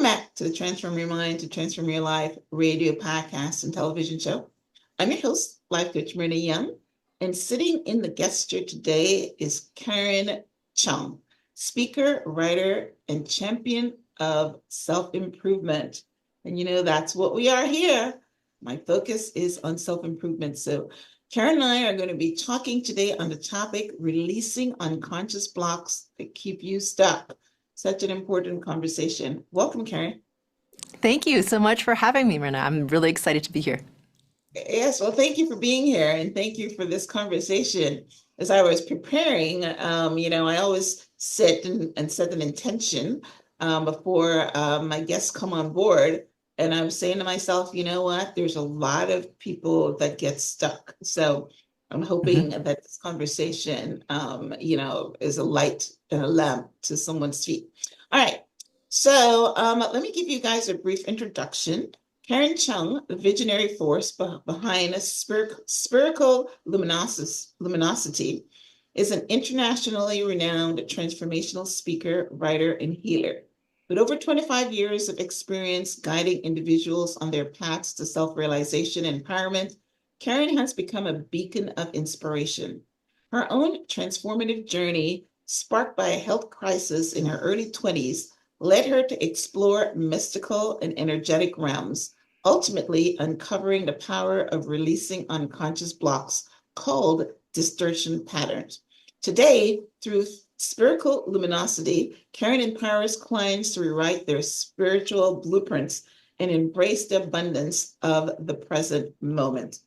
back to the Transform Your Mind to Transform Your Life radio podcast and television show. I'm your host, life coach Myrna Young, and sitting in the guest chair today is Karen Cheong, speaker, writer, and champion of self-improvement. And that's what we are here. My focus is on self-improvement. So Karen and I are going to be talking today on the topic, releasing unconscious blocks that keep you stuck. Such an important conversation. Welcome, Karen. Thank you so much for having me, Myrna. I'm really excited to be here. Yes, well, thank you for being here, and thank you for this conversation. As I was preparing, I always sit and set an intention before my guests come on board. And I'm saying to myself, you know what? There's a lot of people that get stuck. So I'm hoping that this conversation, is a light and a lamp to someone's feet. All right. So let me give you guys a brief introduction. Karen Cheong, the visionary force behind Spherical Luminosity, is an internationally renowned transformational speaker, writer, and healer. With over 25 years of experience guiding individuals on their paths to self-realization and empowerment, Karen has become a beacon of inspiration. Her own transformative journey, sparked by a health crisis in her early 20s, led her to explore mystical and energetic realms, ultimately uncovering the power of releasing unconscious blocks called distortion patterns. Today, through Spherical Luminosity, Karen empowers clients to rewrite their spiritual blueprints and embrace the abundance of the present moment.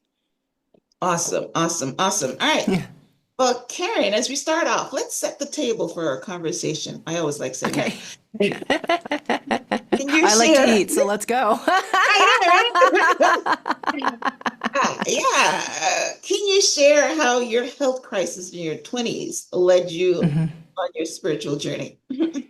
Awesome. All right. Yeah. Well, Karen, as we start off, let's set the table for our conversation. I always like saying that. I like to eat, so let's go. Can you share how your health crisis in your 20s led you on your spiritual journey?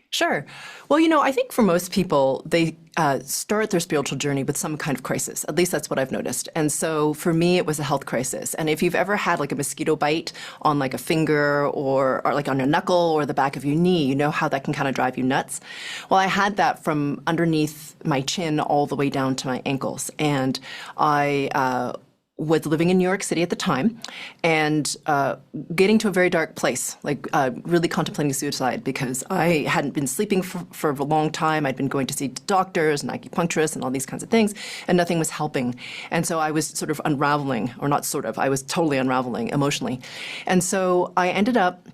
Sure. Well, I think for most people, they start their spiritual journey with some kind of crisis. At least that's what I've noticed. And so for me, it was a health crisis. And if you've ever had like a mosquito bite on like a finger or like on your knuckle or the back of your knee, you know how that can kind of drive you nuts. Well, I had that from underneath my chin all the way down to my ankles. And I was living in New York City at the time and getting to a very dark place, like really contemplating suicide because I hadn't been sleeping for a long time. I'd been going to see doctors and acupuncturists and all these kinds of things, and nothing was helping. And so I was sort of unraveling, or not sort of, I was totally unraveling emotionally. And so I ended up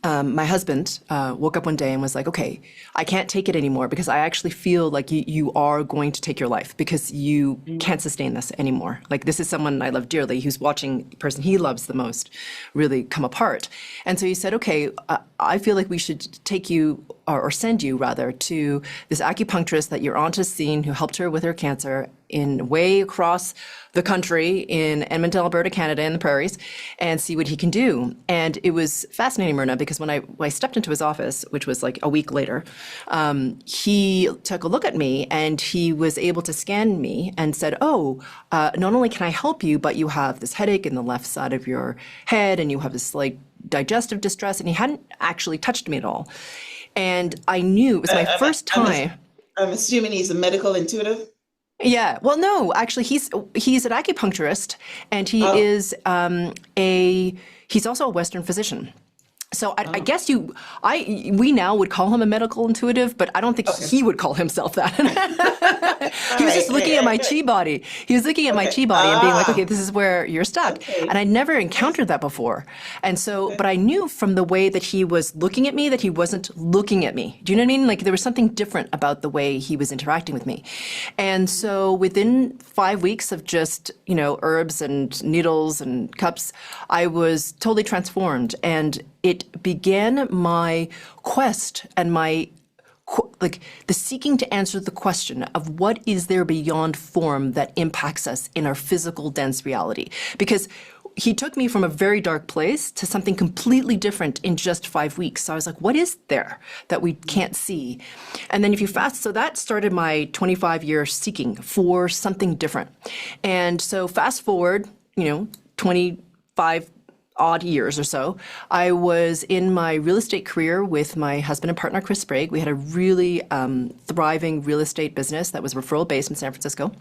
my husband woke up one day and was like, okay, I can't take it anymore because I actually feel like you are going to take your life because you can't sustain this anymore. Like this is someone I love dearly who's watching the person he loves the most really come apart. And so he said, okay, I feel like we should take you or send you rather to this acupuncturist that your aunt has seen who helped her with her cancer in way across the country in Edmonton, Alberta, Canada, in the prairies, and see what he can do. And it was fascinating, Myrna, because when I stepped into his office, which was like a week later, he took a look at me and he was able to scan me and said, not only can I help you, but you have this headache in the left side of your head and you have this slight digestive distress, and he hadn't actually touched me at all. And I knew it was my first time. I'm assuming he's a medical intuitive? Yeah. Well, no, actually, he's an acupuncturist, and he is he's also a Western physician. So I guess we now would call him a medical intuitive, but I don't think he would call himself that. He was just looking at my chi body. He was looking at my chi body and being like, okay, this is where you're stuck. Okay. And I'd never encountered that before. And so, but I knew from the way that he was looking at me that he wasn't looking at me. Do you know what I mean? Like there was something different about the way he was interacting with me. And so within 5 weeks of just, herbs and needles and cups, I was totally transformed. And it began my quest and the seeking to answer the question of what is there beyond form that impacts us in our physical dense reality. Because he took me from a very dark place to something completely different in just 5 weeks. So I was like, what is there that we can't see? And then so that started my 25-year seeking for something different. And so fast forward, 25 odd years or so, I was in my real estate career with my husband and partner, Chris Sprague. We had a really thriving real estate business that was referral based in San Francisco.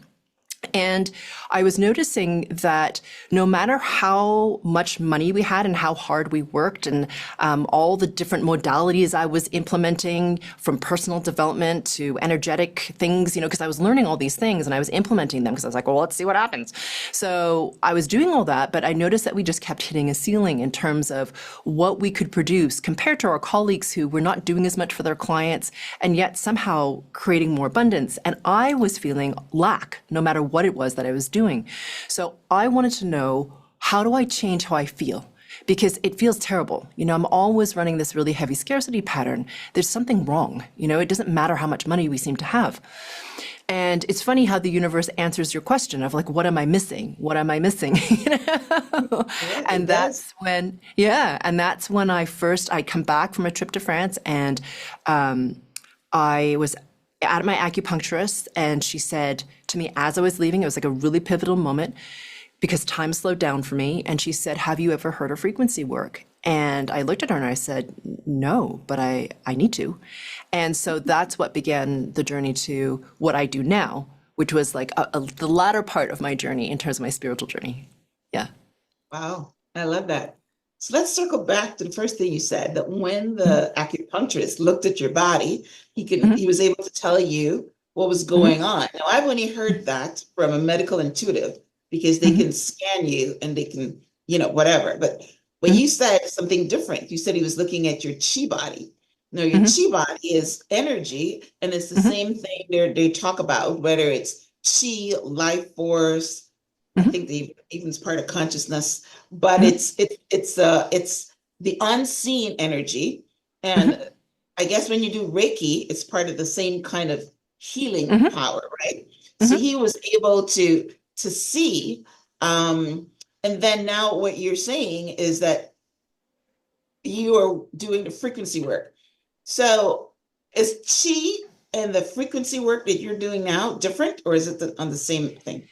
And I was noticing that no matter how much money we had and how hard we worked and all the different modalities I was implementing, from personal development to energetic things, because I was learning all these things and I was implementing them because I was like, well, let's see what happens. So I was doing all that, but I noticed that we just kept hitting a ceiling in terms of what we could produce compared to our colleagues who were not doing as much for their clients and yet somehow creating more abundance. And I was feeling lack no matter what it was that I was doing. So I wanted to know, how do I change how I feel? Because it feels terrible. I'm always running this really heavy scarcity pattern. There's something wrong. It doesn't matter how much money we seem to have. And it's funny how the universe answers your question of like, what am I missing? What am I missing? Yeah, And that's when, and that's when I come back from a trip to France, and I was at my acupuncturist, and she said to me as I was leaving, it was like a really pivotal moment because time slowed down for me. And she said, have you ever heard of frequency work? And I looked at her and I said, no, but I need to. And so that's what began the journey to what I do now, which was like the latter part of my journey in terms of my spiritual journey. Yeah. Wow, I love that. So let's circle back to the first thing you said, that when the acupuncturist looked at your body, he was able to tell you what was going on. Now, I've only heard that from a medical intuitive because they can scan you and they can, whatever. But you said something different. You said he was looking at your chi body. No, your chi body is energy, and it's the same thing they talk about, whether it's chi, life force. I think the even is part of consciousness, but it's the unseen energy. And I guess when you do Reiki, it's part of the same kind of healing power, right? So he was able to see. And then now what you're saying is that you are doing the frequency work. So is chi and the frequency work that you're doing now different, or is it on the same thing?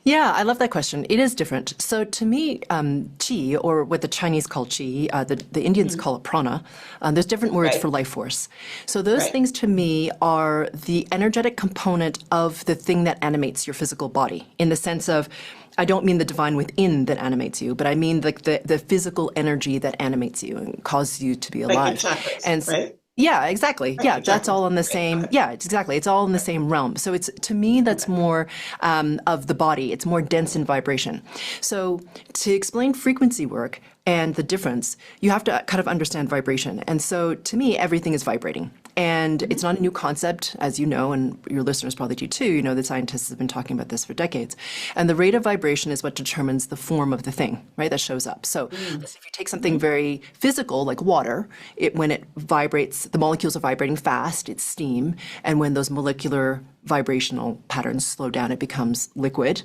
Yeah, I love that question. It is different. So to me, chi, or what the Chinese call chi, the Indians call it prana. There's different words for life force. So those things to me are the energetic component of the thing that animates your physical body, in the sense of, I don't mean the divine within that animates you, but I mean like the physical energy that animates you and causes you to be alive. Like chakras, And right? yeah, exactly. Yeah, that's all in the same. Yeah, it's exactly. It's all in the same realm. So it's, to me, that's more of the body. It's more dense in vibration. So to explain frequency work and the difference, you have to kind of understand vibration. And so to me, everything is vibrating. And it's not a new concept, as you know, and your listeners probably do too. The scientists have been talking about this for decades. And the rate of vibration is what determines the form of the thing, right, that shows up. So if you take something very physical, like water, when it vibrates, the molecules are vibrating fast, it's steam. And when those molecular vibrational patterns slow down, it becomes liquid.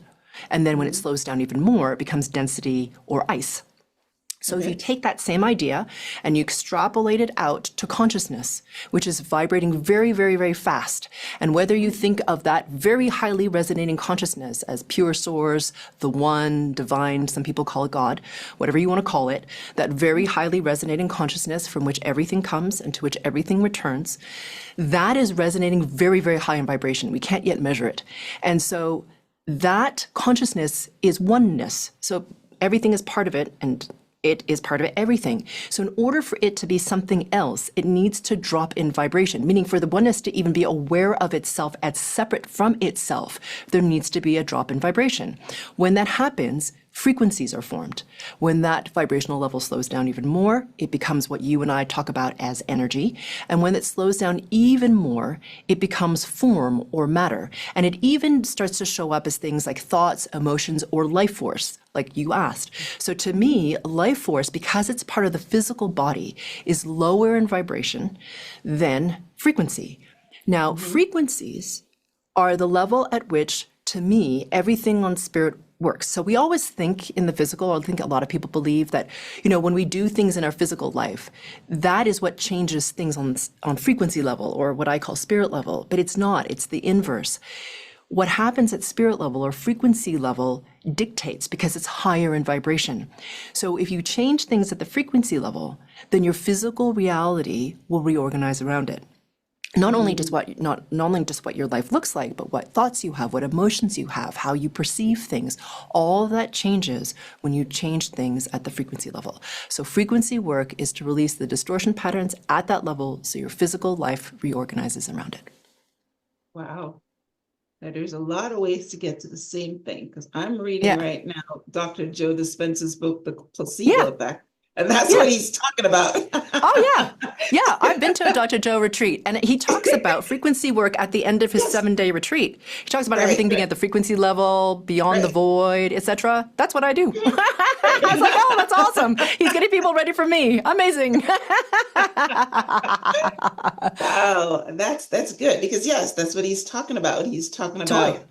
And then when it slows down even more, it becomes density or ice. So if you take that same idea and you extrapolate it out to consciousness, which is vibrating very, very, very fast, and whether you think of that very highly resonating consciousness as pure source, the one, divine, some people call it God, whatever you want to call it, that very highly resonating consciousness from which everything comes and to which everything returns, that is resonating very, very high in vibration. We can't yet measure it. And so that consciousness is oneness. So everything is part of it, and it is part of everything. So in order for it to be something else, it needs to drop in vibration, meaning for the oneness to even be aware of itself as separate from itself, there needs to be a drop in vibration. When that happens, frequencies are formed. When that vibrational level slows down even more, it becomes what you and I talk about as energy. And when it slows down even more, it becomes form or matter. And it even starts to show up as things like thoughts, emotions, or life force, like you asked. So to me, life force, because it's part of the physical body, is lower in vibration than frequency. Now, frequencies are the level at which, to me, everything on spirit works. So we always think in the physical, I think a lot of people believe that, when we do things in our physical life, that is what changes things on frequency level, or what I call spirit level, but it's not. It's the inverse. What happens at spirit level or frequency level dictates because it's higher in vibration. So if you change things at the frequency level, then your physical reality will reorganize around it. Not only just what your life looks like, but what thoughts you have, what emotions you have, how you perceive things. All of that changes when you change things at the frequency level. So frequency work is to release the distortion patterns at that level so your physical life reorganizes around it. Wow. Now, there's a lot of ways to get to the same thing, because I'm reading right now Dr. Joe Dispenza's book, The Placebo Effect, and that's what he's talking about. Oh, yeah. Yeah, I've been to a Dr. Joe retreat, and he talks about frequency work at the end of his 7-day retreat. He talks about everything being at the frequency level, beyond the void, etc. That's what I do. I was like, oh, that's awesome. He's getting people ready for me. Amazing. Wow, that's good, because yes, that's what he's talking about. He's talking about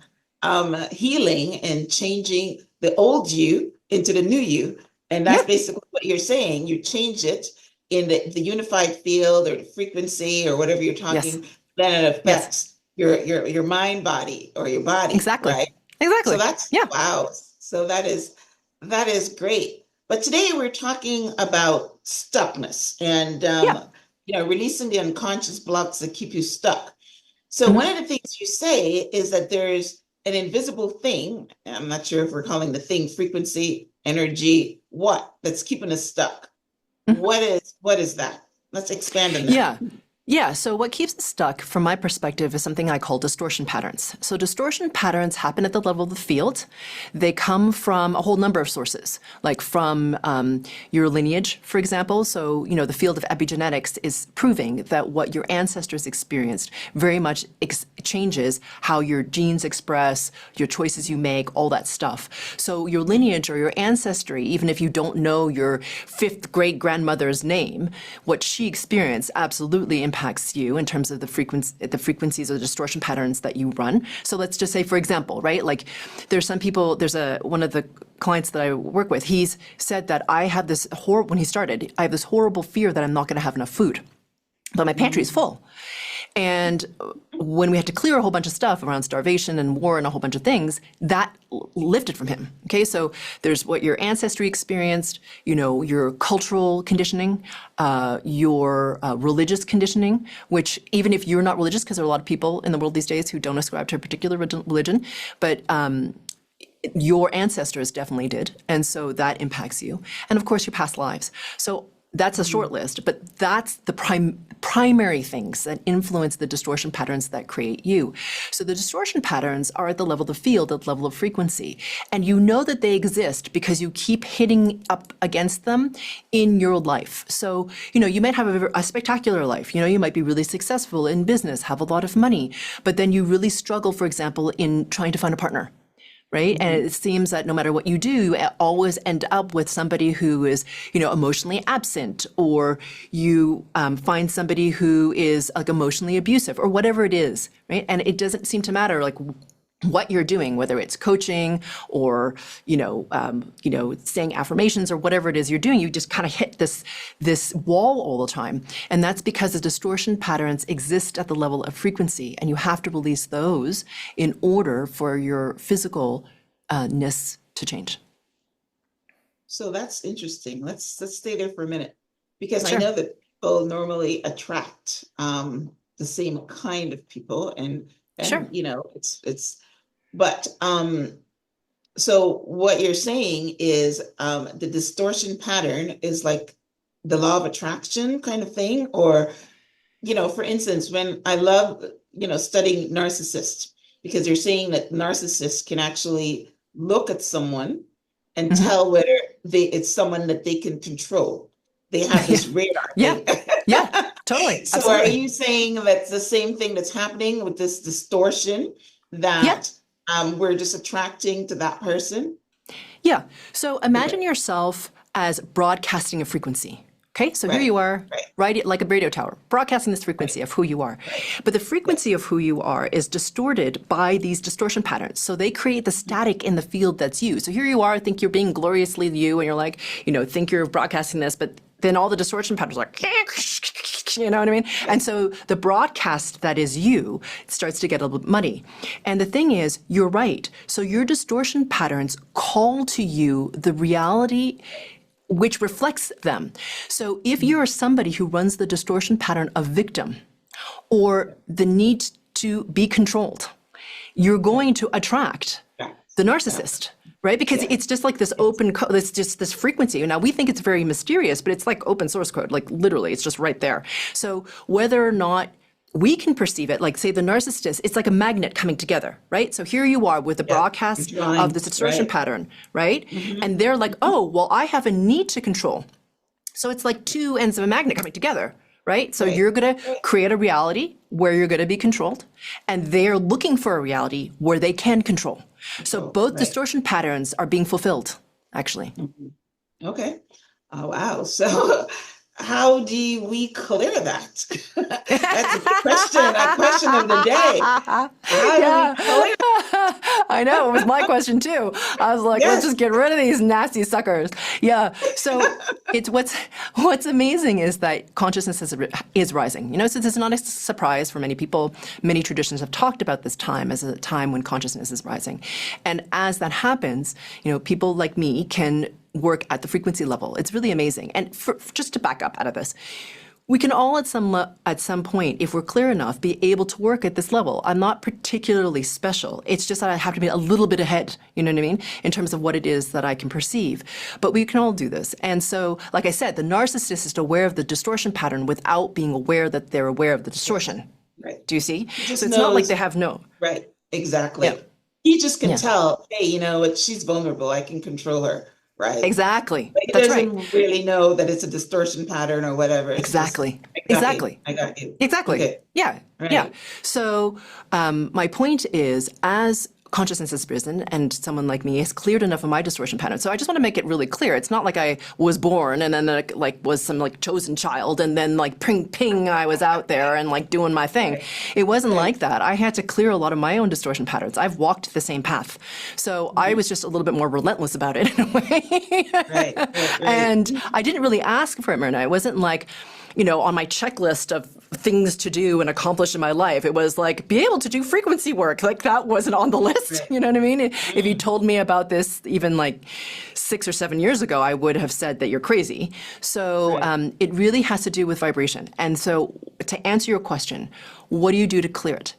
healing and changing the old you into the new you. And that's basically what you're saying. You change it in the unified field or the frequency or whatever you're talking, then it affects your mind body or your body. Exactly. Right? Exactly. So that's wow. So that is great. But today we're talking about stuckness and releasing the unconscious blocks that keep you stuck. So one of the things you say is that there's an invisible thing. I'm not sure if we're calling the thing frequency, energy, that's keeping us stuck. What is that? Let's expand on that. Yeah. So what keeps us stuck, from my perspective, is something I call distortion patterns. So distortion patterns happen at the level of the field. They come from a whole number of sources, like from your lineage, for example. So, the field of epigenetics is proving that what your ancestors experienced very much changes how your genes express, your choices you make, all that stuff. So your lineage or your ancestry, even if you don't know your 5th great-grandmother's name, what she experienced absolutely impacts you in terms of the frequencies or the distortion patterns that you run. So let's just say, for example, right? Like there's some people, one of the clients that I work with, he's said that I have this when he started, I have this horrible fear that I'm not going to have enough food, but my pantry is full. And when we had to clear a whole bunch of stuff around starvation and war and a whole bunch of things, that lifted from him. Okay, so there's what your ancestry experienced, your cultural conditioning, your religious conditioning, which even if you're not religious, because there are a lot of people in the world these days who don't ascribe to a particular religion, but your ancestors definitely did. And so that impacts you. And of course, your past lives. So that's a short list, but that's the primary things that influence the distortion patterns that create you. So the distortion patterns are at the level of the field, at the level of frequency. And you know that they exist because you keep hitting up against them in your life. So, you might have a spectacular life. You might be really successful in business, have a lot of money, but then you really struggle, for example, in trying to find a partner. Right. And it seems that no matter what you do, you always end up with somebody who is, emotionally absent, or you find somebody who is like emotionally abusive or whatever it is. Right. And it doesn't seem to matter like what you're doing, whether it's coaching or, saying affirmations or whatever it is you're doing, you just kind of hit this wall all the time. And that's because the distortion patterns exist at the level of frequency, and you have to release those in order for your physicalness to change. So that's interesting. Let's stay there for a minute, because I know that people normally attract the same kind of people, and but so what you're saying is the distortion pattern is like the law of attraction kind of thing, or for instance, when I love studying narcissists, because you're saying that narcissists can actually look at someone and tell whether it's someone that they can control. They have this radar. Yeah, totally. So Absolutely. are you saying that's the same thing that's happening with this distortion, that we're just attracting to that person? Yeah. So imagine yourself as broadcasting a frequency. Okay, so here you are, right, like a radio tower, broadcasting this frequency of who you are. But the frequency of who you are is distorted by these distortion patterns. So they create the static in the field that's you. So here you are, think you're being gloriously you, and you're like, think you're broadcasting this, but then all the distortion patterns are like, you know what I mean? And so the broadcast that is you starts to get a little bit muddy. And the thing is, you're right. So your distortion patterns call to you the reality which reflects them. So if you're somebody who runs the distortion pattern of victim or the need to be controlled, you're going to attract the narcissist, right? Because it's just like this open code, it's just this frequency. Now we think it's very mysterious, but it's like open source code, like literally it's just right there. So whether or not we can perceive it, like say the narcissist, it's like a magnet coming together, right? So here you are with the broadcast of the distortion pattern, right? And they're like, oh, well, I have a need to control. So it's like two ends of a magnet coming together, right? So you're going to create a reality where you're going to be controlled, and they're looking for a reality where they can control. So both distortion patterns are being fulfilled, actually. Okay. Oh, wow. So how do we clear that? That's a question of the day. How do we clear that? I know, it was my question too. I was like, let's just get rid of these nasty suckers. Yeah. So it's what's amazing is that consciousness is rising. You know, so this is not a surprise for many people. Many traditions have talked about this time as a time when consciousness is rising. And as that happens, you know, people like me can work at the frequency level. It's really amazing. And just to back up out of this, we can all at some point, if we're clear enough, be able to work at this level. I'm not particularly special. It's just that I have to be a little bit ahead, you know what I mean, in terms of what it is that I can perceive. But we can all do this. And so, like I said, the narcissist is aware of the distortion pattern without being aware that they're aware of the distortion. Right. Do you see? So it's knows, not like they have no. Right. Exactly. Yeah. He just can tell, hey, you know what, she's vulnerable. I can control her. Right. Exactly. But he doesn't really know that it's a distortion pattern or whatever. It's exactly. Just, exactly. I got you. Exactly. Okay. Yeah. Right. Yeah. So my point is, as consciousness has risen and someone like me has cleared enough of my distortion pattern. So I just want to make it really clear. It's not like I was born and then like was some like chosen child and then like ping, I was out there and like doing my thing. Right. It wasn't like that. I had to clear a lot of my own distortion patterns. I've walked the same path. So I was just a little bit more relentless about it in a way. Right. And I didn't really ask for it, Myrna. It wasn't like, you know, on my checklist of things to do and accomplish in my life. It was like, be able to do frequency work. Like that wasn't on the list. Right. You know what I mean? If you told me about this even like 6 or 7 years ago, I would have said that you're crazy. So it really has to do with vibration. And so to answer your question, what do you do to clear it?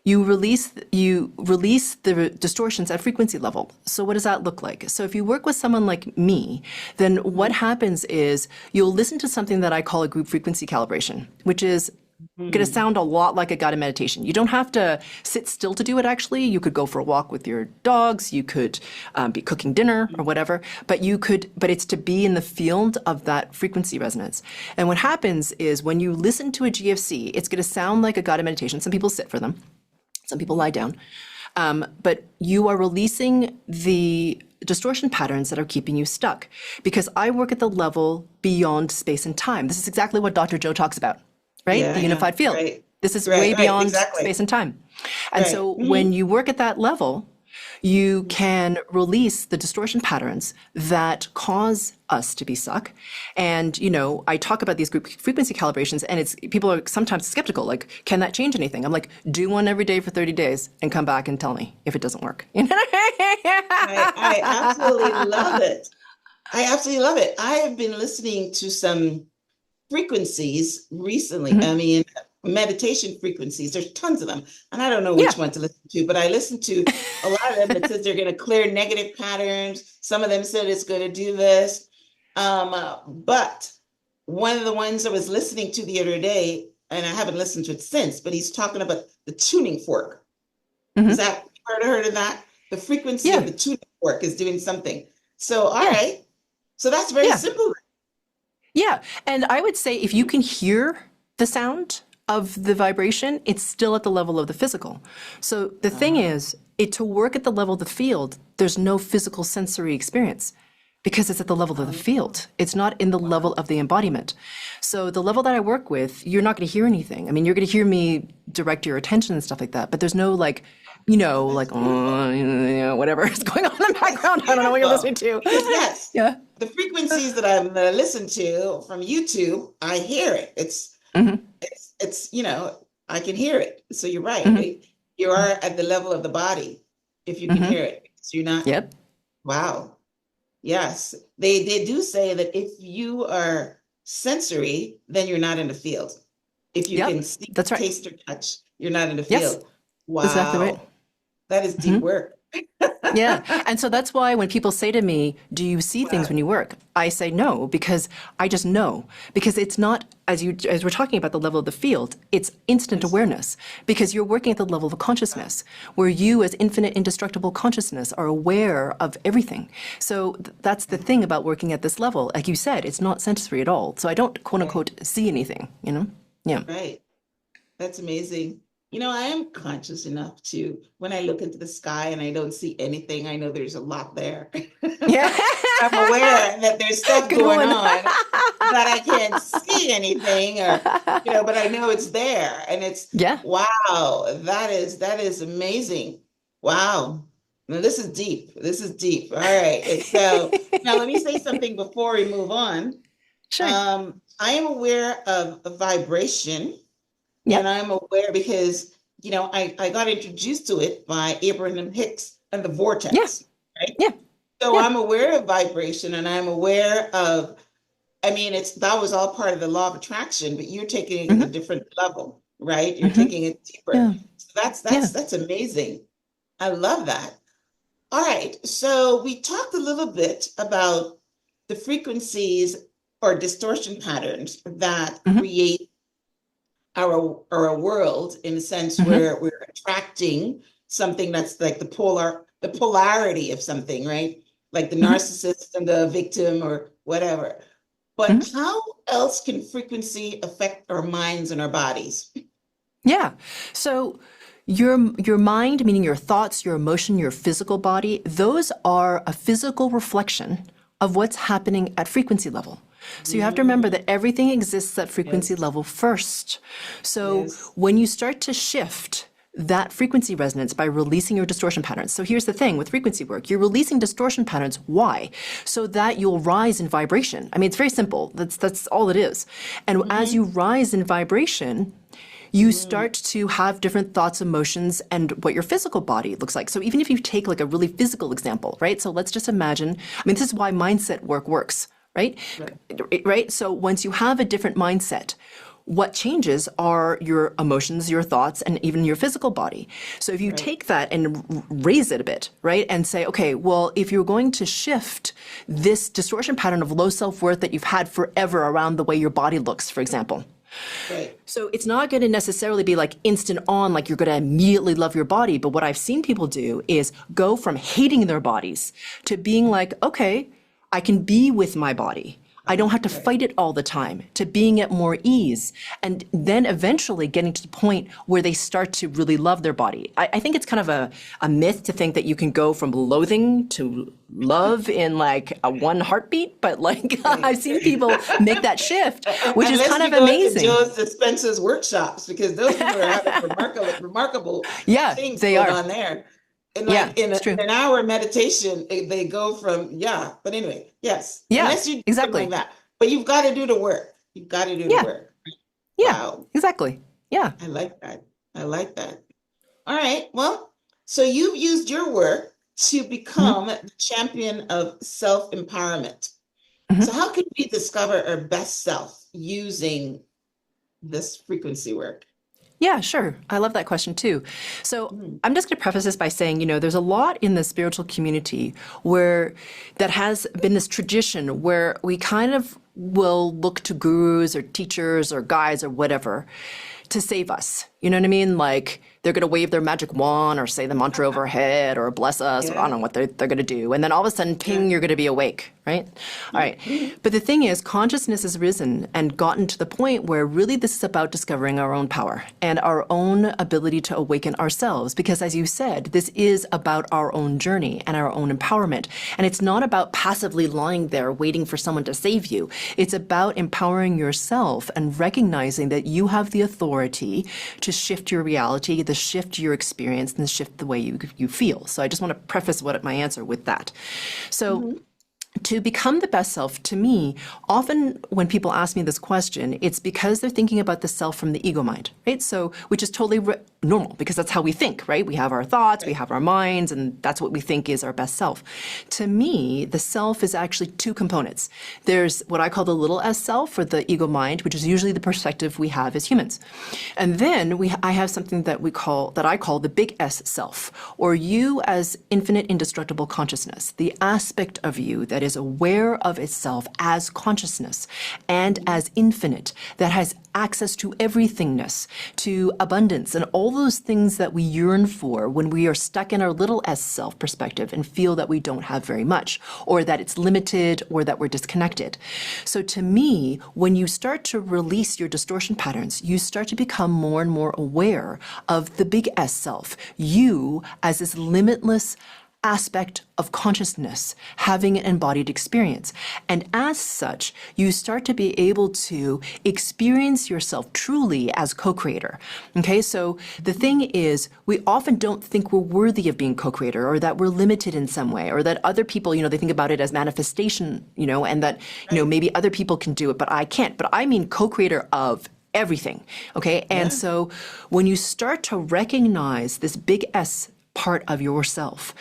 You release the distortions at frequency level. So what does that look like? So if you work with someone like me, then what happens is you'll listen to something that I call a group frequency calibration, which is going to sound a lot like a guided meditation. You don't have to sit still to do it, actually. You could go for a walk with your dogs. You could be cooking dinner or whatever. But it's to be in the field of that frequency resonance. And what happens is when you listen to a GFC, it's going to sound like a guided meditation. Some people sit for them. Some people lie down, but you are releasing the distortion patterns that are keeping you stuck, because I work at the level beyond space and time. This is exactly what Dr. Joe talks about, right? The unified field. Right. This is way beyond space and time. And so when you work at that level, you can release the distortion patterns that cause us to be stuck. And, you know, I talk about these group frequency calibrations, and people are sometimes skeptical, like, can that change anything? I'm like, do one every day for 30 days and come back and tell me if it doesn't work. I absolutely love it. I absolutely love it. I have been listening to some frequencies recently. I mean, meditation frequencies. There's tons of them. And I don't know which one to listen to, but I listen to a lot of them that says they're going to clear negative patterns. Some of them said it's going to do this. But one of the ones I was listening to the other day, and I haven't listened to it since, but he's talking about the tuning fork. Is that heard of that? The frequency of the tuning fork is doing something. So, all right. So that's very simple. Yeah. And I would say if you can hear the sound of the vibration, it's still at the level of the physical. So the thing is, to work at the level of the field, there's no physical sensory experience because it's at the level of the field. It's not in the level of the embodiment. So the level that I work with, you're not going to hear anything. I mean, you're going to hear me direct your attention and stuff like that, but there's no like, you know, like, whatever is going on in the background. I don't know what you're listening to. Yes. Yeah. The frequencies that I listen to from YouTube, I hear it. It's, I can hear it. So you're right. You are at the level of the body if you can hear it. So you're not, Yep. wow. Yes. They do say that if you are sensory, then you're not in the field. If you Yep. can see, That's right. taste, or touch, you're not in the Yes. field. Exactly right. Wow. That is deep work. Yeah. And so that's why when people say to me, do you see things when Wow. you work? I say no, because I just know. Because it's not, as we're talking about the level of the field, it's instant Yes. awareness. Because you're working at the level of consciousness, where you as infinite indestructible consciousness are aware of everything. So that's the thing about working at this level. Like you said, it's not sensory at all. So I don't quote Right. unquote see anything, you know? Yeah. Right. That's amazing. I am conscious enough to, when I look into the sky and I don't see anything, I know there's a lot there. Yeah. I'm aware that there's stuff Good going one. on, but I can't see anything but I know it's there. And it's, Yeah. wow, that is amazing. Wow. Now this is deep. This is deep. All right. And so now let me say something before we move on. Sure. I am aware of a vibration, and Yep. I'm aware because, I got introduced to it by Abraham Hicks and the Yeah. vortex, right? Yeah. So Yeah. I'm aware of vibration, and I'm aware of, that was all part of the law of attraction, but you're taking it at a different level, right? You're taking it deeper. Yeah. So that's Yeah. that's that's amazing. I love that. All right. So we talked a little bit about the frequencies or distortion patterns that create our world, in a sense where we're attracting something that's like the polarity of something, right? Like the narcissist and the victim or whatever. But how else can frequency affect our minds and our bodies? Yeah. So your mind, meaning your thoughts, your emotion, your physical body, those are a physical reflection of what's happening at frequency level. So you have to remember that everything exists at frequency Yes, level first. So yes. when you start to shift that frequency resonance by releasing your distortion patterns. So here's the thing with frequency work, you're releasing distortion patterns. Why? So that you'll rise in vibration. I mean, it's very simple. That's all it is. And as you rise in vibration, you start to have different thoughts, emotions, and what your physical body looks like. So even if you take like a really physical example, right? So let's just imagine, this is why mindset work works, right? Right. Right? So once you have a different mindset, what changes are your emotions, your thoughts, and even your physical body. So if you Right. take that and raise it a bit, right? And say, okay, well, if you're going to shift this distortion pattern of low self-worth that you've had forever around the way your body looks, for example, Right. so it's not going to necessarily be like instant on, like you're going to immediately love your body. But what I've seen people do is go from hating their bodies to being like, okay, I can be with my body. I don't have to Right. fight it all the time, to being at more ease. And then eventually getting to the point where they start to really love their body. I think it's kind of a myth to think that you can go from loathing to love in like a one heartbeat. But like I've seen people make that shift, which is Unless kind you of go to amazing. Joe Dispenza's workshops, because those people are having remarkable Yeah, things they going are. on there. And Yeah, like in it's true. an hour meditation, they go from, yeah. But anyway, yes, Yeah, unless you do something like exactly. that. But you've got to do the work. You've got to do the Yeah, work. yeah, Wow. exactly. Yeah. I like that. I like that. All right. Well, so you've used your work to become the champion of self-empowerment. So how can we discover our best self using this frequency work? Yeah, sure. I love that question too. So Mm, I'm just going to preface this by saying, there's a lot in the spiritual community where that has been this tradition where we kind of will look to gurus or teachers or guides or whatever to save us. You know what I mean? Like they're going to wave their magic wand or say the mantra over our head or bless us or I don't yeah. know what they're going to do. And then all of a sudden, Yeah. ping, you're going to be awake, right? All right. Mhm. But the thing is, consciousness has risen and gotten to the point where really this is about discovering our own power and our own ability to awaken ourselves. Because as you said, this is about our own journey and our own empowerment. And it's not about passively lying there waiting for someone to save you. It's about empowering yourself and recognizing that you have the authority to shift your reality, to shift your experience, and to shift the way you feel. So I just want to preface my answer with that. So Mhm. To become the best self, to me, often when people ask me this question, it's because they're thinking about the self from the ego mind, right? So, which is totally normal because that's how we think, right? We have our thoughts, we Right. have our minds, and that's what we think is our best self. To me, the self is actually two components. There's what I call the little s self, or the ego mind, which is usually the perspective we have as humans. And then I have something that I call the big S self, or you as infinite indestructible consciousness, the aspect of you that is aware of itself as consciousness and as infinite, that has access to everythingness, to abundance, and all those things that we yearn for when we are stuck in our little s self perspective and feel that we don't have very much, or that it's limited, or that we're disconnected. So to me, when you start to release your distortion patterns, you start to become more and more aware of the big S self, you as this limitless aspect of consciousness, having an embodied experience. And as such, you start to be able to experience yourself truly as co-creator. Okay, so the thing is, we often don't think we're worthy of being co-creator, or that we're limited in some way, or that other people, they think about it as manifestation, and that, Right. maybe other people can do it, but I can't. But I mean co-creator of everything. Okay, and Yeah. so when you start to recognize this big S part of yourself,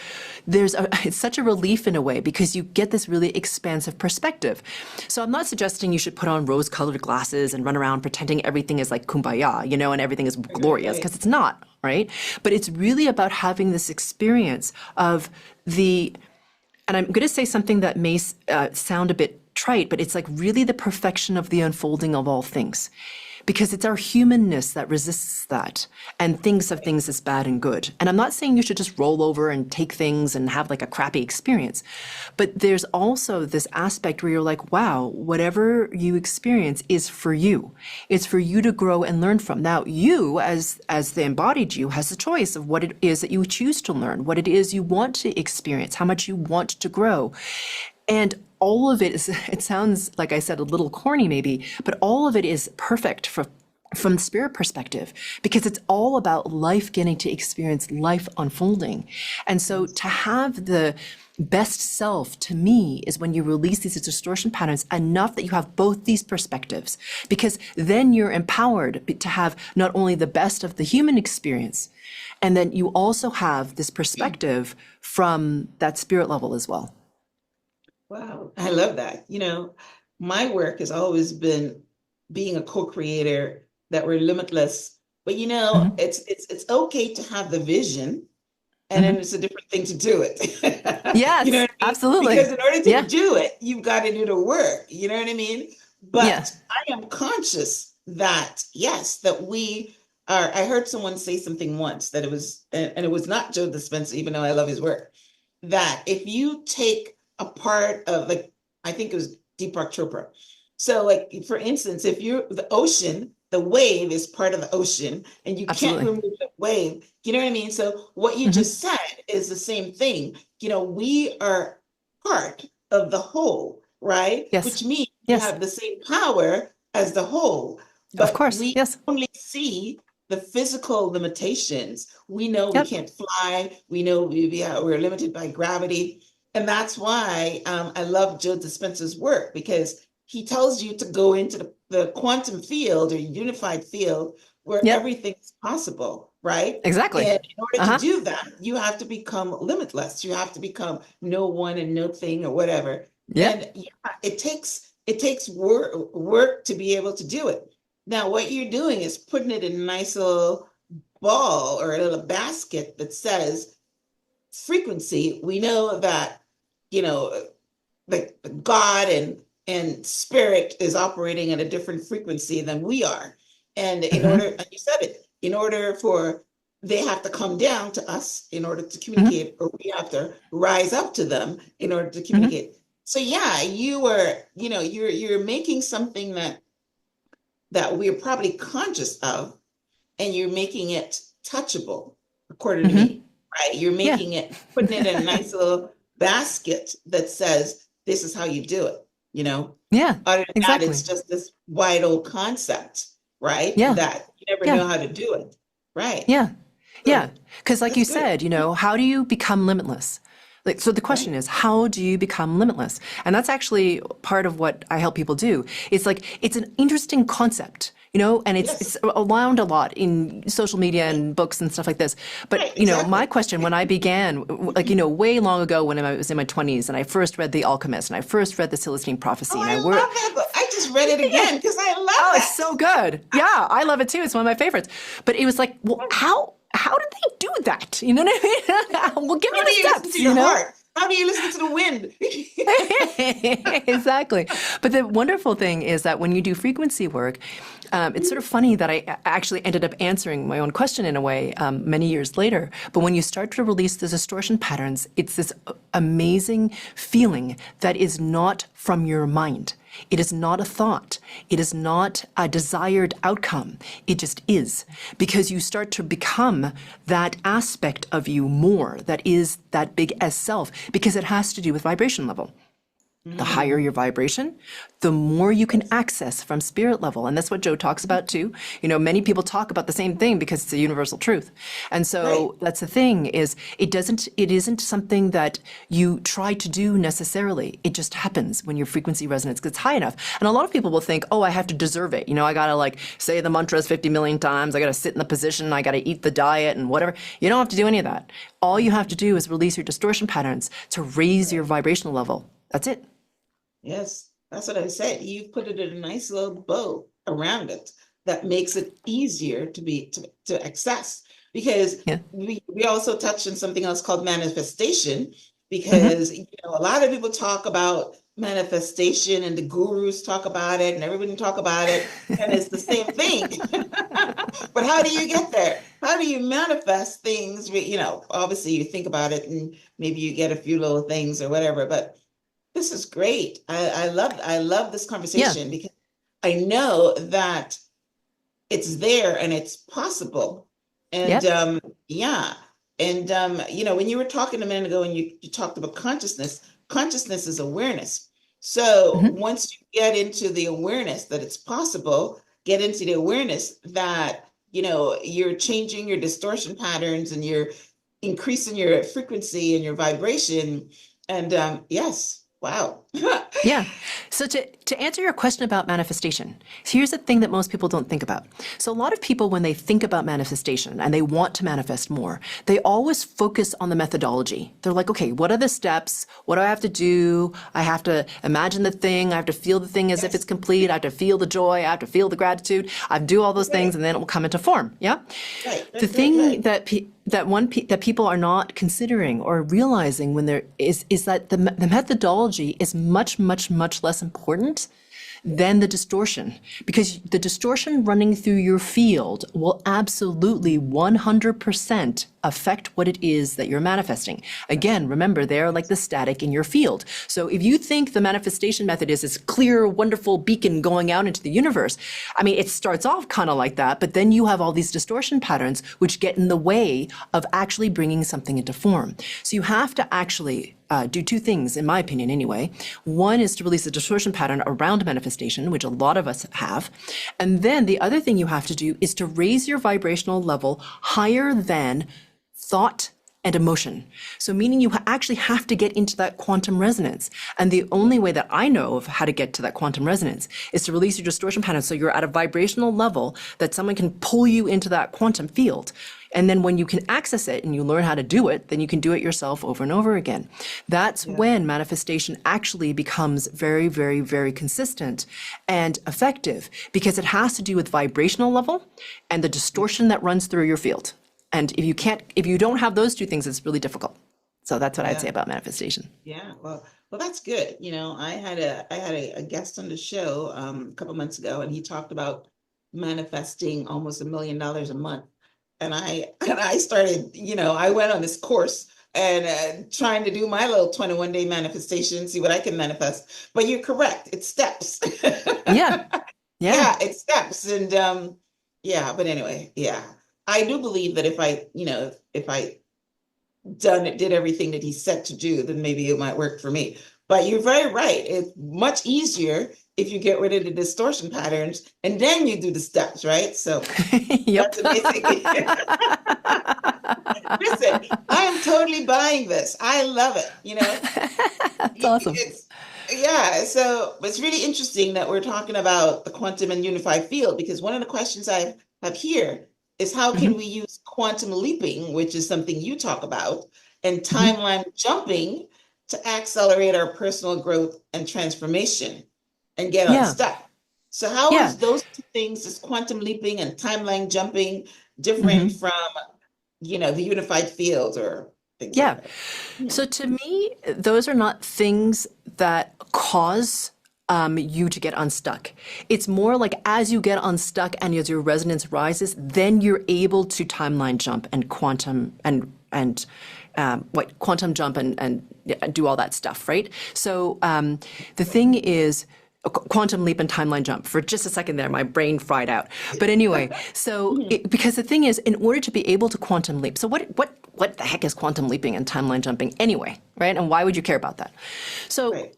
it's such a relief in a way, because you get this really expansive perspective. So I'm not suggesting you should put on rose-colored glasses and run around pretending everything is like kumbaya, and everything is glorious, Right. because it's not, right? But it's really about having this experience of and I'm going to say something that may sound a bit trite, but it's like really the perfection of the unfolding of all things. Because it's our humanness that resists that and thinks of things as bad and good. And I'm not saying you should just roll over and take things and have like a crappy experience. But there's also this aspect where you're like, wow, whatever you experience is for you. It's for you to grow and learn from. Now, you, as the embodied you, has the choice of what it is that you choose to learn, what it is you want to experience, how much you want to grow. And all of it is, it sounds, like I said, a little corny maybe, but all of it is perfect from the spirit perspective, because it's all about life getting to experience life unfolding. And so to have the best self, to me, is when you release these distortion patterns enough that you have both these perspectives, because then you're empowered to have not only the best of the human experience, and then you also have this perspective from that spirit level as well. Wow, I love that. My work has always been being a co-creator, that we're limitless. But Hmm. it's okay to have the vision, and then Hmm. it's a different thing to do it. You know Yes, what I mean? Because absolutely. in order to Yeah. do it, you've got to do the work. You know what I mean? Yeah. But I am conscious that, yes, that we are. I heard someone say something once, that it was, and it was not Joe Dispenza, even though I love his work, that if you take a part of, like, I think it was Deepak Chopra. So, like, for instance, if you're the ocean, the wave is part of the ocean, and you can't Absolutely. remove the wave. You know what I mean? So what you Hmm. just said is the same thing. We are part of the whole, right? Yes. Which means we Yes. have the same power as the whole, Of but course. we Yes. only see the physical limitations. We know we Yep. can't fly. We know we're limited by gravity. And that's why I love Joe Dispenza's work, because he tells you to go into the quantum field, or unified field, where Yep. everything is possible, right? Exactly. And in order to Uh-huh. do that, you have to become limitless. You have to become no one and no thing, or whatever. Yep. And yeah, it takes work to be able to do it. Now, what you're doing is putting it in a nice little ball, or a little basket that says frequency. We know that, you know, like God and spirit is operating at a different frequency than we are. And in order, Hmm. like you said it, in order for they have to come down to us in order to Hmm. communicate, or we have to rise up to them in order to Hmm. communicate. So yeah, you're making something that we're probably conscious of, and you're making it touchable, according to Hmm. me, right? You're Yeah. making it, putting it in a nice little basket that says, this is how you do it, you know? Yeah. Other than that, it's Exactly. just this wide old concept, right? Yeah. That you never Yeah. know how to do it, right? Yeah. Yeah. So Because like that's you good. said, how do you become limitless? Like, so the question Right. is, how do you become limitless? And that's actually part of what I help people do. It's like, it's an interesting concept, and it's Yes. around a lot in social media Right. and books and stuff like this. But, Right. my Exactly. question when I began, like, way long ago when I was in my 20s and I first read The Alchemist and I first read The Celestine Oh, Prophecy and I I love were, that book. I just read it yeah, again because I love oh, it's that. so good. Yeah, I love it too. It's one of my favorites. But it was like, well, how did they do that? You know what I mean? Well, give me How do the you listen steps, to your heart? How do you listen to the wind? Exactly. But the wonderful thing is that when you do frequency work, it's sort of funny that I actually ended up answering my own question in a way many years later. But when you start to release the distortion patterns, it's this amazing feeling that is not from your mind. It is not a thought. It is not a desired outcome. It just is. Because you start to become that aspect of you more that is that big S self, because it has to do with vibration level. The higher your Mm, vibration, the more you can yes. access from spirit level. And that's what Joe talks about too. Many people talk about the same thing because it's a universal truth. And Right. so that's the thing is it isn't something that you try to do necessarily. It just happens when your frequency resonance gets high enough. And a lot of people will think, oh, I have to deserve it. I got to like say the mantras 50 million times. I got to sit in the position. I got to eat the diet and whatever. You don't have to do any of that. All you have to do is release your distortion patterns to raise your Right. vibrational level. That's it. Yes. That's what I said. You put it in a nice little bow around it that makes it easier to access. Because Yeah. we also touched on something else called manifestation, Hmm. because a lot of people talk about manifestation and the gurus talk about it and everybody talk about it, and it's the same thing. But how do you get there? How do you manifest things? Obviously you think about it and maybe you get a few little things or whatever, but this is great. I love this Yeah. conversation because I know that it's there and it's possible. And Yep. yeah. And when you were talking a minute ago and you talked about consciousness is awareness. So Hmm. once you get into the awareness that it's possible, get into the awareness that you're changing your distortion patterns and you're increasing your frequency and your vibration. And yes, wow. Yeah. So to answer your question about manifestation, here's the thing that most people don't think about. So a lot of people, when they think about manifestation and they want to manifest more, they always focus on the methodology. They're like, okay, what are the steps? What do I have to do? I have to imagine the thing. I have to feel the thing as if it's Yes. complete. I have to feel the joy. I have to feel the gratitude. I have to do all those things, Right, and then it will come into form. Yeah. right, The right, right, thing right. that people are not considering or realizing when there is that the methodology is much less important than the distortion, because the distortion running through your field will absolutely 100% affect what it is that you're manifesting. Yes, Again, remember, they're like yes, the static in your field. So if you think the manifestation method is this clear, wonderful beacon going out into the universe, I mean, it starts off kind of like that, but then you have all these distortion patterns which get in the way of actually bringing something into form. So you have to actually do two things, in my opinion, anyway. One is to release a distortion pattern around manifestation, which a lot of us have. And then the other thing you have to do is to raise your vibrational level higher than thought and emotion. So meaning you actually have to get into that quantum resonance. And the only way that I know of how to get to that quantum resonance is to release your distortion pattern so you're at a vibrational level that someone can pull you into that quantum field. And then when you can access it and you learn how to do it, then you can do it yourself over and over again. That's yeah, when manifestation actually becomes very consistent and effective, because it has to do with vibrational level and the distortion that runs through your field. And if you don't have those two things, it's really difficult. So that's what I'd say yeah, about manifestation. yeah. Well, that's good. I had a guest on the show a couple months ago, and he talked about manifesting almost $1 million a month. And I started, I went on this course and trying to do my little 21-day manifestation, see what I can manifest. But you're correct, it's steps. Yeah. Yeah. Yeah, it's steps. And yeah, but anyway, yeah. I do believe that if I did everything that he said to do, then maybe it might work for me. But you're very right. It's much easier if you get rid of the distortion patterns and then you do the steps, right? So Yep. that's amazing. Listen, I am totally buying this. I love it. That's awesome. It's yeah. So it's really interesting that we're talking about the quantum and unified field because one of the questions I have here is how can Hmm. we use quantum leaping, which is something you talk about, and Hmm. timeline jumping to accelerate our personal growth and transformation and get Yeah. unstuck. So how Yeah. is those two things, this quantum leaping and timeline jumping, different Hmm. from, the unified field or things like Yeah. that? Hmm. So to me, those are not things that cause you to get unstuck. It's more like as you get unstuck and as your resonance rises, then you're able to timeline jump and quantum jump and do all that stuff, right? So the thing is. Quantum leap and timeline jump. For just a second there, my brain fried out. But anyway, because the thing is, in order to be able to quantum leap, so what the heck is quantum leaping and timeline jumping anyway, right? And why would you care about that? So Right.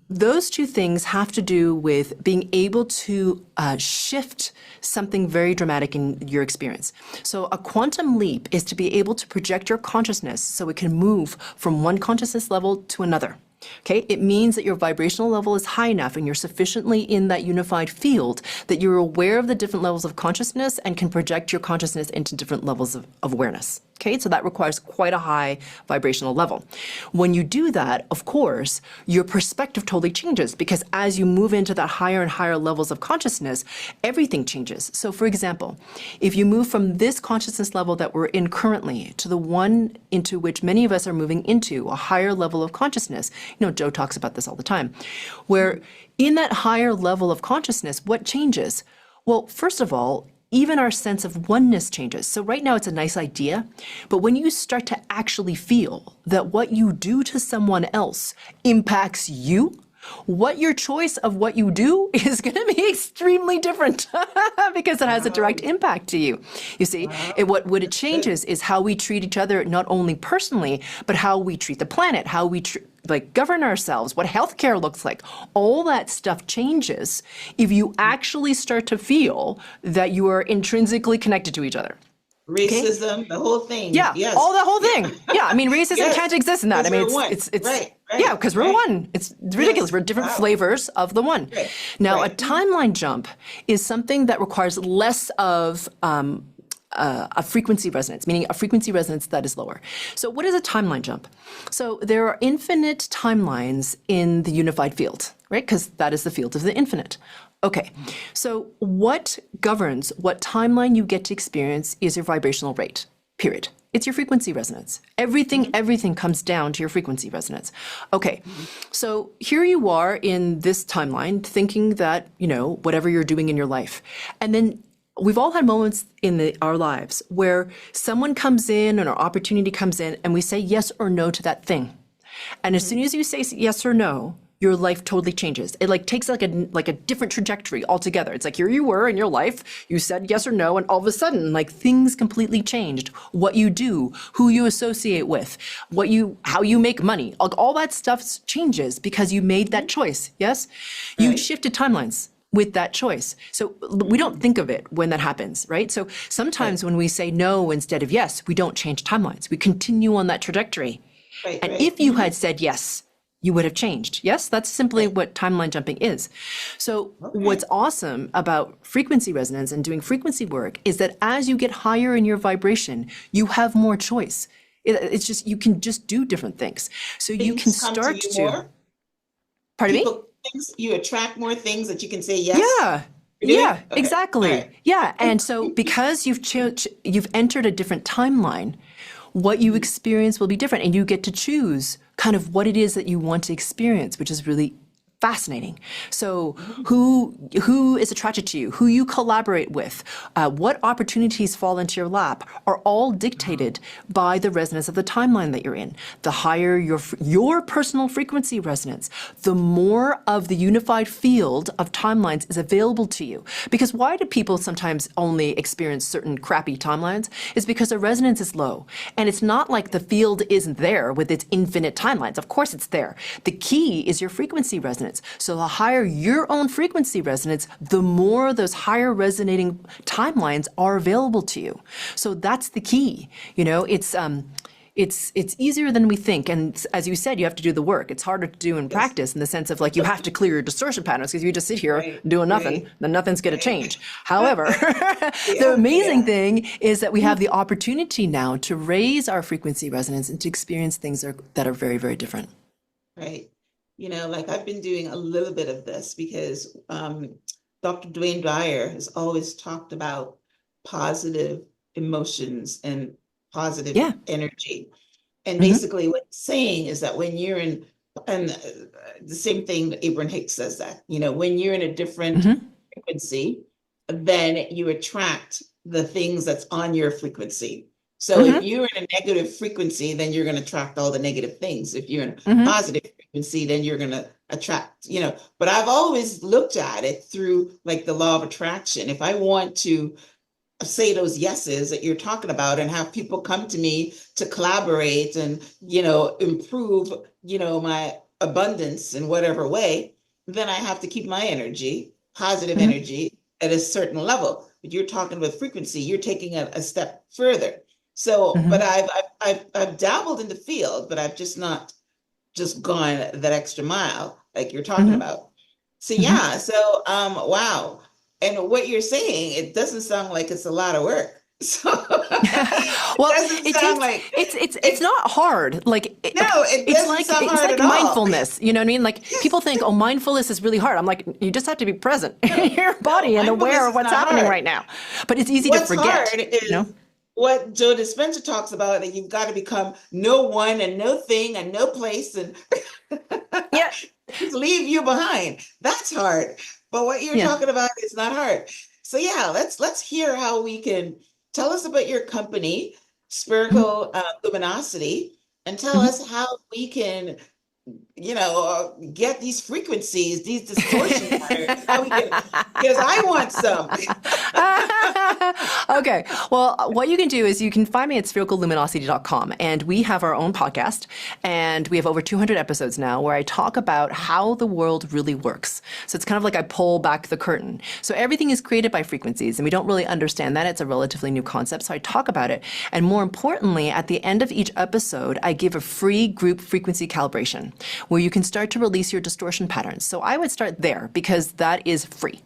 those two things have to do with being able to shift something very dramatic in your experience. So a quantum leap is to be able to project your consciousness so it can move from one consciousness level to another. Okay, it means that your vibrational level is high enough and you're sufficiently in that unified field that you're aware of the different levels of consciousness and can project your consciousness into different levels of awareness. Okay, so that requires quite a high vibrational level. When you do that, of course, your perspective totally changes because as you move into that higher and higher levels of consciousness, everything changes. So, for example, if you move from this consciousness level that we're in currently to the one into which many of us are moving into, a higher level of consciousness, Joe talks about this all the time, where in that higher level of consciousness, what changes? Well, first of all, even our sense of oneness changes. So right now it's a nice idea, but when you start to actually feel that what you do to someone else impacts you, what your choice of what you do is going to be extremely different because it has a direct Wow. impact to you. You see, Wow. what it That's good. changes is how we treat each other, not only personally, but how we treat the planet, how we govern ourselves, what healthcare looks like. All that stuff changes if you actually start to feel that you are intrinsically connected to each other. Okay? Racism, the whole thing. Yeah, Yes. all the whole Yeah. thing. Yeah, I mean, racism Yes. can't exist in that. I Because mean, we're one. it's Right. yeah, Right. because we're Right. one. It's ridiculous. Yes. We're different Wow. flavors of the one. Right. Now, a Right. timeline jump is something that requires less of a frequency resonance, meaning a frequency resonance that is lower. So what is a timeline jump? So there are infinite timelines in the unified field, right? Because that is the field of the infinite. Okay, so what governs what timeline you get to experience is your vibrational rate, period. It's your frequency resonance. Everything comes down to your frequency resonance. Okay, so here you are in this timeline thinking that, whatever you're doing in your life. And then we've all had moments in our lives where someone comes in and an opportunity comes in and we say yes or no to that thing. And as soon as you say yes or no, your life totally changes. It takes like a different trajectory altogether. It's like here you were in your life, you said yes or no, and all of a sudden things completely changed. What you do, who you associate with, how you make money, all that stuff changes because you made that choice. Yes, you Right. shifted timelines with that choice. So we don't think of it when that happens, right? So Right. sometimes when we say no instead of yes, we don't change timelines. We continue on that trajectory. Right. And Right. if you had said yes, you would have changed. Yes, that's simply Right. what timeline jumping is. So what's Okay. awesome about frequency resonance and doing frequency work is that as you get higher in your vibration, you have more choice. It's just, you can just do different things. So you can Things come to start you to, more. pardon me? Things, you attract more things that you can say yes. Yeah. You're doing? Yeah, Okay. All exactly. right. Yeah. And so because you've entered a different timeline, what you experience will be different and you get to choose kind of what it is that you want to experience, which is really fascinating. So who is attracted to you, who you collaborate with, what opportunities fall into your lap are all dictated by the resonance of the timeline that you're in. The higher your personal frequency resonance, the more of the unified field of timelines is available to you. Because why do people sometimes only experience certain crappy timelines? Is because the resonance is low. And it's not like the field isn't there with its infinite timelines. Of course it's there. The key is your frequency resonance. resonance. So the higher your own frequency resonance, the more those higher resonating timelines are available to you. So that's the key. It's easier than we think. And as you said, you have to do the work. It's harder to do in Yes. practice in the sense of like you have to clear your distortion patterns because if you just sit here Right. doing nothing, Right. then nothing's going to change. However, the Yeah. amazing Yeah. thing is that we have the opportunity now to raise our frequency resonance and to experience things that are very, very different. Right. Like I've been doing a little bit of this because Dr. Dwayne Dyer has always talked about positive emotions and positive Yeah. energy. And Hmm. basically what he's saying is that when you're in, and the same thing that Abraham Hicks says that, when you're in a different Hmm. frequency, then you attract the things that's on your frequency. So if Hmm. you're in a negative frequency, then you're going to attract all the negative things. If you're in a Hmm. positive frequency, then you're going to attract, but I've always looked at it through like the law of attraction. If I want to say those yeses that you're talking about and have people come to me to collaborate and improve my abundance in whatever way, then I have to keep my energy, positive Hmm. energy, at a certain level. But you're talking with frequency, you're taking a step further. So but Hmm. I've dabbled in the field, but I've just not just gone that extra mile like you're talking Hmm. about. So Hmm. yeah, so wow. And what you're saying, it doesn't sound like it's a lot of work. So it Well, doesn't it sound takes like it's it. not hard. No, it It's doesn't like sound it's hard like at all. mindfulness. You know what I mean? Like people think, oh, mindfulness is really hard. I'm like, you just have to be present in No, your no, body and aware mindfulness of is what's not happening hard. right now. But it's easy to What's forget. hard You know? is what Joe Dispenza talks about, that you've got to become no one and no thing and no place and Yeah. just leave you behind. That's hard. But what you're Yeah. talking about is not hard. So yeah, let's hear how we can tell us about your company, Mhm. Spherical Luminosity, and tell Mhm. us how we can, get these frequencies, these distortion patterns, how we can, because I want some. Okay. Well, what you can do is you can find me at sphericalluminosity.com. And we have our own podcast. And we have over 200 episodes now where I talk about how the world really works. So it's kind of like I pull back the curtain. So everything is created by frequencies. And we don't really understand that. It's a relatively new concept. So I talk about it. And more importantly, at the end of each episode, I give a free group frequency calibration where you can start to release your distortion patterns. So I would start there because that is free.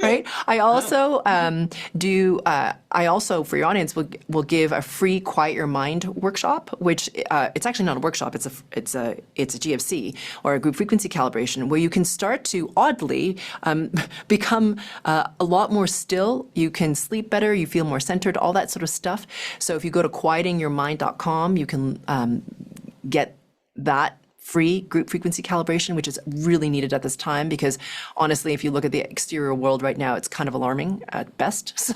Right? I also I also for your audience will give a free quiet your mind workshop, which it's actually not a workshop. It's a GFC or a group frequency calibration where you can start to oddly become a lot more still. You can sleep better. You feel more centered. All that sort of stuff. So if you go to quietingyourmind.com, you can get that free group frequency calibration, which is really needed at this time because honestly, if you look at the exterior world right now, it's kind of alarming at best. So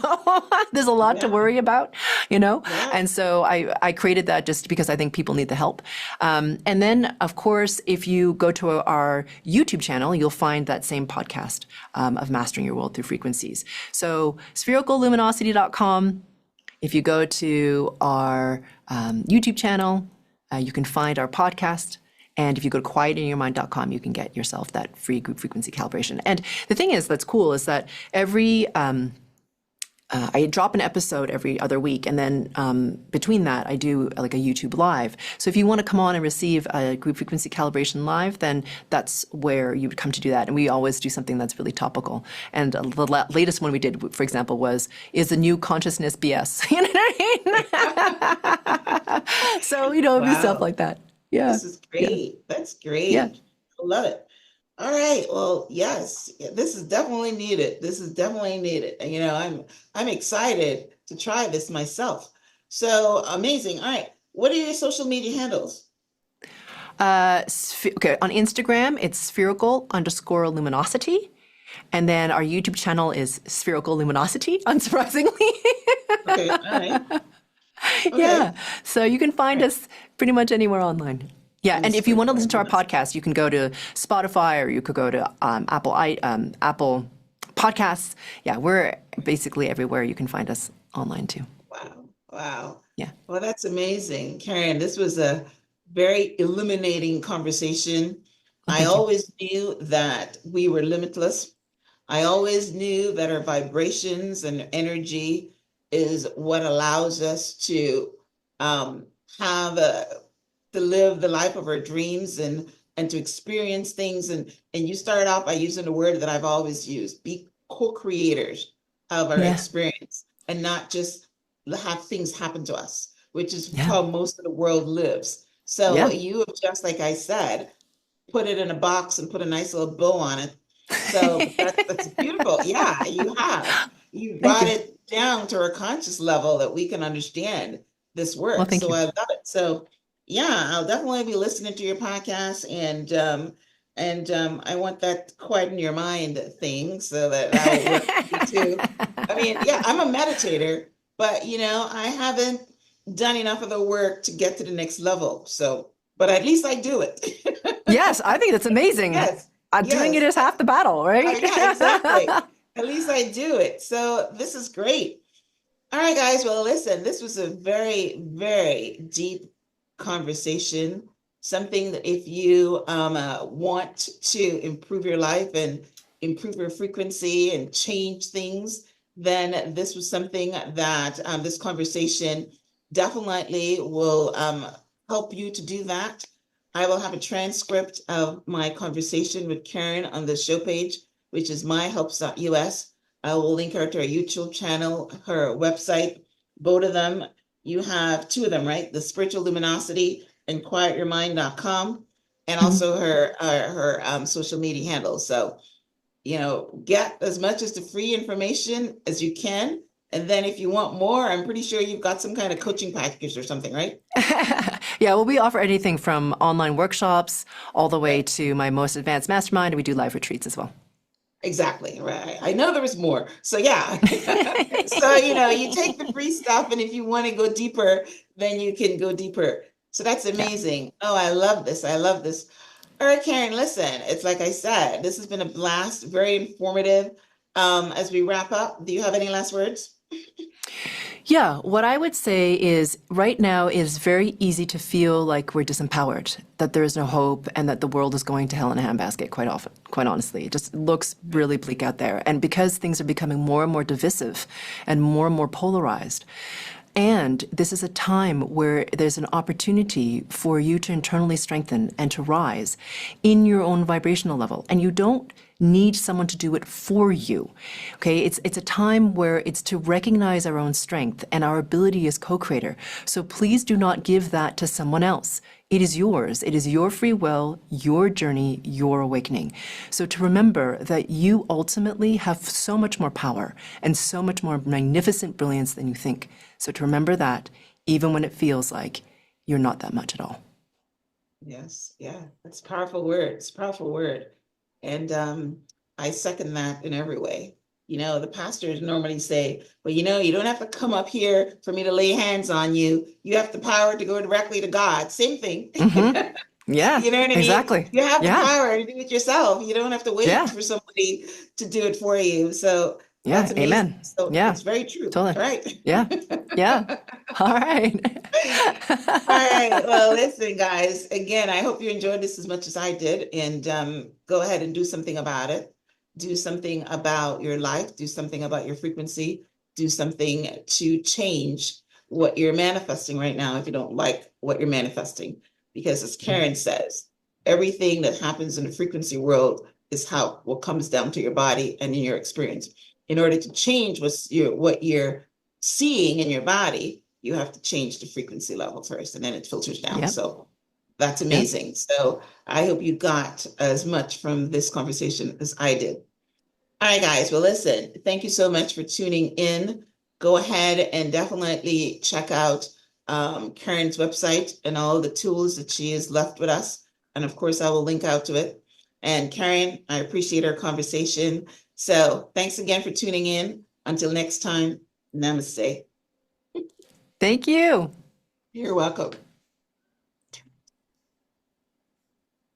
there's a lot to Yeah, worry about, you know? yeah. And so I created that just because I think people need the help. And then, of course, if you go to our YouTube channel, you'll find that same podcast of Mastering Your World Through Frequencies. So sphericalluminosity.com. If you go to our YouTube channel, you can find our podcast. And if you go to quietingyourmind.com, you can get yourself that free group frequency calibration. And the thing is, that's cool, is that I drop an episode every other week, and then between that, I do like a YouTube live. So if you want to come on and receive a group frequency calibration live, then that's where you would come to do that. And we always do something that's really topical. And the latest one we did, for example, is the new consciousness BS. You know what I mean? So, it'd be stuff Wow. like that. Yeah. This is Yeah. great. That's Yeah. great. I love it. All right. Well, yes, this is definitely needed. This is definitely needed. And, I'm excited to try this myself. So amazing. All right. What are your social media handles? Okay. On Instagram, it's spherical_luminosity. And then our YouTube channel is Spherical Luminosity, unsurprisingly. Okay. All right. Okay. Yeah. So you can All find right. us pretty much anywhere online. Yeah. And And if you want to sprinkle listen to our luminosity. podcast, you can go to Spotify or you could go to Apple Podcasts. Yeah. We're basically everywhere. You can find us online too. Wow. Wow. Yeah. Well, that's amazing. Karen, this was a very illuminating conversation. Oh, I thank you. always knew that we were limitless. I always knew that our vibrations and energy is what allows us to um, have to live the life of our dreams and to experience things. And you started off by using the word that I've always used: be co-creators of our Yeah. experience and not just have things happen to us, which is Yeah. how most of the world lives. So Yeah. you have, just like I said, put it in a box and put a nice little bow on it. So that's beautiful. Yeah, you have. You Thank brought you. it down to a conscious level that we can understand this Well, work. thank So you. I love it. So yeah, I'll definitely be listening to your podcast and I want that quiet in your mind thing so that that will work for me too. I mean, yeah, I'm a meditator, but I haven't done enough of the work to get to the next level. So, but at least I do it. Yes, I think that's amazing. Yes, Doing it yes. is half the battle, right? Yeah, exactly. At least I do it. So this is great. All right, guys. Well, listen, this was a very, very deep conversation. Something that if you want to improve your life and improve your frequency and change things, then this was something that this conversation definitely will help you to do that. I will have a transcript of my conversation with Karen on the show page, which is myhelps.us. I will link her to her YouTube channel, her website, both of them. You have two of them, right? The Spiritual Luminosity and quietyourmind.com, and Mhm. also her social media handles. So, get as much as the free information as you can. And then if you want more, I'm pretty sure you've got some kind of coaching package or something, right? Yeah, well, we offer anything from online workshops all the way Right. to my most advanced mastermind, and we do live retreats as well. Exactly. Right. I know there was more. So yeah. So, you take the free stuff and if you want to go deeper, then you can go deeper. So that's Yeah. amazing. Oh, I love this. I love this. All right, Karen, listen, it's like I said, this has been a blast, very informative. As we wrap up, do you have any last words? Yeah, what I would say is right now it is very easy to feel like we're disempowered, that there is no hope, and that the world is going to hell in a handbasket quite often, quite honestly. It just looks really bleak out there. And because things are becoming more and more divisive and more polarized, and this is a time where there's an opportunity for you to internally strengthen and to rise in your own vibrational level. And you don't need someone to do it for you. Okay? It's a time where it's to recognize our own strength and our ability as co-creator. So please do not give that to someone else. It is yours. It is your free will, your journey, your awakening. So to remember that you ultimately have so much more power and so much more magnificent brilliance than you think. So to remember that, even when it feels like you're not that much at all. Yes, yeah, that's a powerful word. It's a powerful word. And I second that in every way. The pastors normally say, well, you don't have to come up here for me to lay hands on you. You have the power to go directly to God. Same thing. Mm-hmm. Yeah, You know what I mean? exactly. You have the Yeah, power to do it yourself. You don't have to wait yeah, for somebody to do it for you. So yeah. that's amazing. Amen. So Yeah, it's very true, totally. right? Yeah, yeah. All right. All right. Well, listen, guys, again, I hope you enjoyed this as much as I did. And go ahead and do something about it. Do something about your life. Do something about your frequency. Do something to change what you're manifesting right now if you don't like what you're manifesting. Because as Karen says, everything that happens in the frequency world is how what comes down to your body and in your experience. In order to change what you're seeing in your body, you have to change the frequency level first and then it filters down. Yep. So that's Yep. amazing. So I hope you got as much from this conversation as I did. All right, guys. Well, listen, thank you so much for tuning in. Go ahead and definitely check out Karen's website and all the tools that she has left with us. And of course, I will link out to it. And Karen, I appreciate our conversation. So thanks again for tuning in. Until next time, namaste. Thank you. You're welcome.